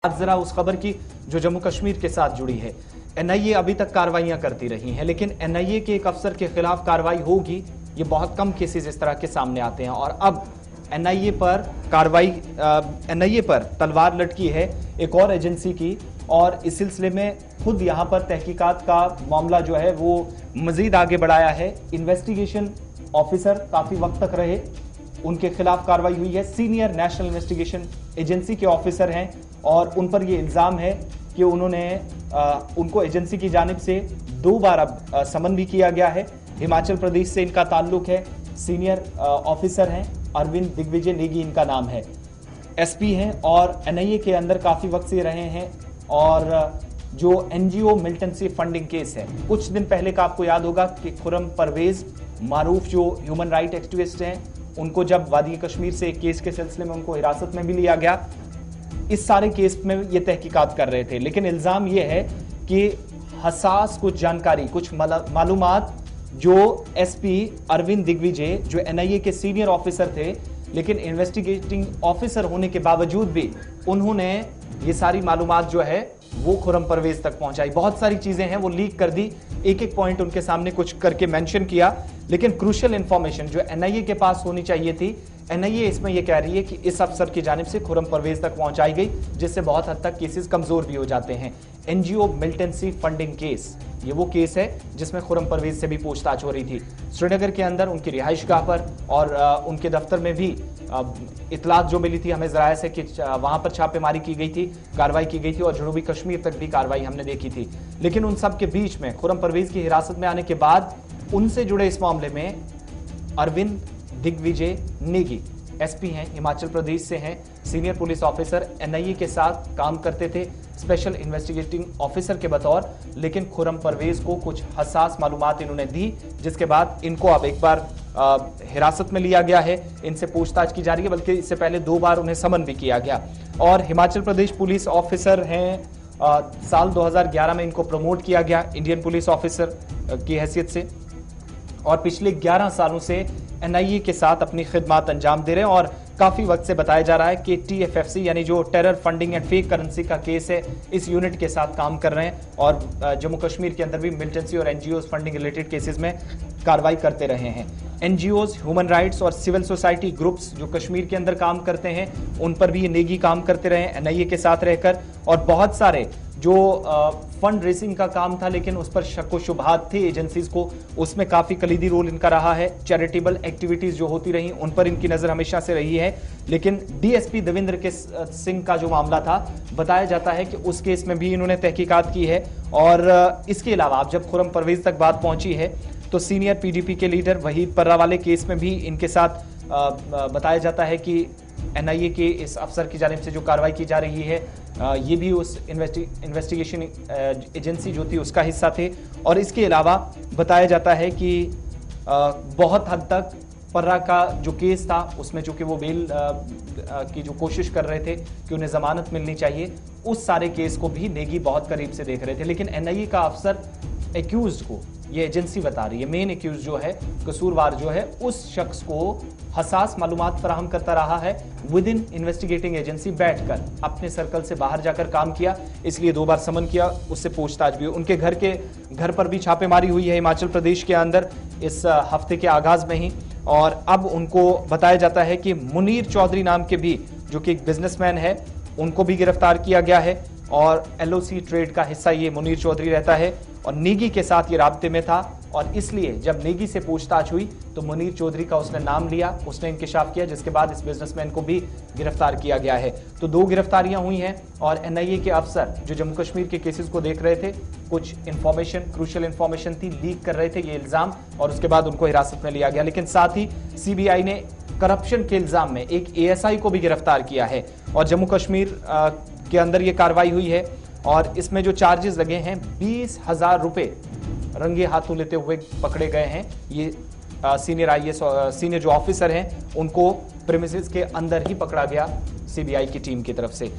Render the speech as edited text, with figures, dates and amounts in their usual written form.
आज जरा उस खबर की जो जम्मू कश्मीर के साथ जुड़ी है। एनआईए अभी तक कार्रवाइयां करती रही हैं, लेकिन एनआईए के एक अफसर के खिलाफ कार्रवाई होगी, ये बहुत कम केसेस इस तरह के सामने आते हैं। और अब एनआईए पर तलवार लटकी है एक और एजेंसी की, और इस सिलसिले में खुद यहां पर तहकीकात का मामला जो है वो मजीद आगे बढ़ाया है। इन्वेस्टिगेशन ऑफिसर काफी वक्त तक रहे, उनके खिलाफ कार्रवाई हुई है। सीनियर नेशनल इन्वेस्टिगेशन एजेंसी के ऑफिसर हैं और उन पर यह इल्जाम है कि उनको एजेंसी की जानिब से 2 बार अब समन भी किया गया है। हिमाचल प्रदेश से इनका ताल्लुक है। सीनियर ऑफिसर हैं, अरविंद दिग्विजय नेगी इनका नाम है, एसपी हैं और एनआईए के अंदर काफी वक्त से रहे हैं। और जो एनजीओ मिलिटेंसी फंडिंग केस है, कुछ दिन पहले का आपको याद होगा कि खुर्रम परवेज मारूफ जो ह्यूमन राइट एक्टिविस्ट हैं, उनको जब वादी कश्मीर से एक केस के सिलसिले में उनको हिरासत में भी लिया गया। इस सारे केस में ये तहकीकात कर रहे थे, लेकिन इल्जाम ये है कि हसास कुछ जानकारी, कुछ मालूमात जो एसपी अरविंद दिग्विजय जो एनआईए के सीनियर ऑफिसर थे, लेकिन इन्वेस्टिगेटिंग ऑफिसर होने के बावजूद भी उन्होंने ये सारी मालूमात जो है वो खुर्रम परवेज तक पहुंचाई। बहुत सारी चीजें हैं वो लीक कर दी, एक एक पॉइंट उनके सामने कुछ करके मेंशन किया, लेकिन क्रूशियल इंफॉर्मेशन जो एनआईए के पास होनी चाहिए थी, एनआईए इसमें यह कह रही है कि इस अफसर की जानिब से खुर्रम परवेज तक पहुंचाई गई, जिससे बहुत हद तक केसेस कमजोर भी हो जाते हैं। एनजीओ मिलिटेंसी फंडिंग केस, ये वो केस है जिसमें खुर्रम परवेज से भी पूछताछ हो रही थी। श्रीनगर के अंदर उनकी रिहाइशगाह पर और उनके दफ्तर में भी इतलात जो मिली थी हमें जराये से कि वहां पर छापेमारी की गई थी, कार्रवाई की गई थी और जनूबी कश्मीर तक भी कार्रवाई हमने देखी थी। लेकिन उन सब के बीच में खुर्रम परवेज की हिरासत में आने के बाद उनसे जुड़े इस मामले में अरविंद दिग्विजय नेगी एसपी हैं, हिमाचल प्रदेश से हैं, सीनियर पुलिस ऑफिसर, एनआईए के साथ काम करते थे स्पेशल इन्वेस्टिगेटिंग ऑफिसर के बतौर। लेकिन खुर्रम परवेज को कुछ हसास मालूमात इन्होंने दी, जिसके बाद इनको अब एक बार हिरासत में लिया गया है, इनसे पूछताछ की जा रही है, बल्कि इससे पहले 2 बार उन्हें समन भी किया गया। और हिमाचल प्रदेश पुलिस ऑफिसर हैं, साल 2011 में इनको प्रमोट किया गया इंडियन पुलिस ऑफिसर की हैसियत से, और पिछले 11 सालों से एनआईए के साथ अपनी खिदमत अंजाम दे रहे हैं। और काफी वक्त से बताया जा रहा है कि टीएफएफसी यानी जो terror funding and fake currency का केस है, इस यूनिट के साथ काम कर रहे हैं और जम्मू कश्मीर के अंदर भी मिलिटेंसी और एनजीओ फंडिंग रिलेटेड केसेस में कार्रवाई करते रहे हैं। एनजीओज, ह्यूमन राइट्स और सिविल सोसाइटी ग्रुप्स जो कश्मीर के अंदर काम करते हैं, उन पर भी ये नेगी काम करते रहे एनआईए के साथ रहकर। और बहुत सारे जो फंड रेसिंग का काम था, लेकिन उस पर शक व शुबहात थे एजेंसीज को, उसमें काफी कलीदी रोल इनका रहा है। चैरिटेबल एक्टिविटीज जो होती रही उन पर इनकी नजर हमेशा से रही है। लेकिन डीएसपी देवेंद्र सिंह का जो मामला था, बताया जाता है कि उस केस में भी इन्होंने तहकीकात की है। और इसके अलावा अब जब खुर्रम परवेज तक बात पहुंची है, तो सीनियर पीडीपी के लीडर वहीद पर्रा वाले केस में भी इनके साथ बताया जाता है कि एनआईए के इस अफसर की जानिब से जो कार्रवाई की जा रही है, ये भी उस इन्वेस्टिगेशन एजेंसी जो थी उसका हिस्सा थे। और इसके अलावा बताया जाता है कि बहुत हद तक पर्रा का जो केस था, उसमें चूंकि वो बेल की जो कोशिश कर रहे थे कि उन्हें जमानत मिलनी चाहिए, उस सारे केस को भी नेगी बहुत करीब से देख रहे थे। लेकिन एनआईए का अफसर एक्यूज्ड को, ये एजेंसी बता रही है, मेन एक्यूज जो है, कसूरवार जो है, उस शख्स को हसास मालूमात फराहम करता रहा है। विद इन इन्वेस्टिगेटिंग एजेंसी बैठकर अपने सर्कल से बाहर जाकर काम किया, इसलिए 2 बार समन किया, उससे पूछताछ भी। उनके घर पर भी छापेमारी हुई है हिमाचल प्रदेश के अंदर इस हफ्ते के आगाज में ही। और अब उनको बताया जाता है कि मुनीर चौधरी नाम के भी जो कि एक बिजनेसमैन है, उनको भी गिरफ्तार किया गया है। और एलओसी ट्रेड का हिस्सा ये मुनीर चौधरी रहता है और नेगी के साथ ये राब्ते में था, और इसलिए जब नेगी से पूछताछ हुई तो मुनीर चौधरी का उसने नाम लिया, उसने इंकिशाफ किया, जिसके बाद इस बिजनेसमैन को भी गिरफ्तार किया गया है। तो 2 गिरफ्तारियां हुई हैं। और एनआईए के अफसर जो जम्मू कश्मीर के केसेस को देख रहे थे, कुछ इंफॉर्मेशन, क्रूशियल इंफॉर्मेशन थी, लीक कर रहे थे ये इल्जाम, और उसके बाद उनको हिरासत में लिया गया। लेकिन साथ ही सीबीआई ने करप्शन के इल्जाम में एक एएसआई को भी गिरफ्तार किया है और जम्मू कश्मीर के अंदर ये कार्रवाई हुई है। और इसमें जो चार्जेस लगे हैं, 20,000 रुपए रंगे हाथों लेते हुए पकड़े गए हैं। ये सीनियर जो ऑफिसर हैं, उनको प्रेमिसेस के अंदर ही पकड़ा गया सीबीआई की टीम की तरफ से।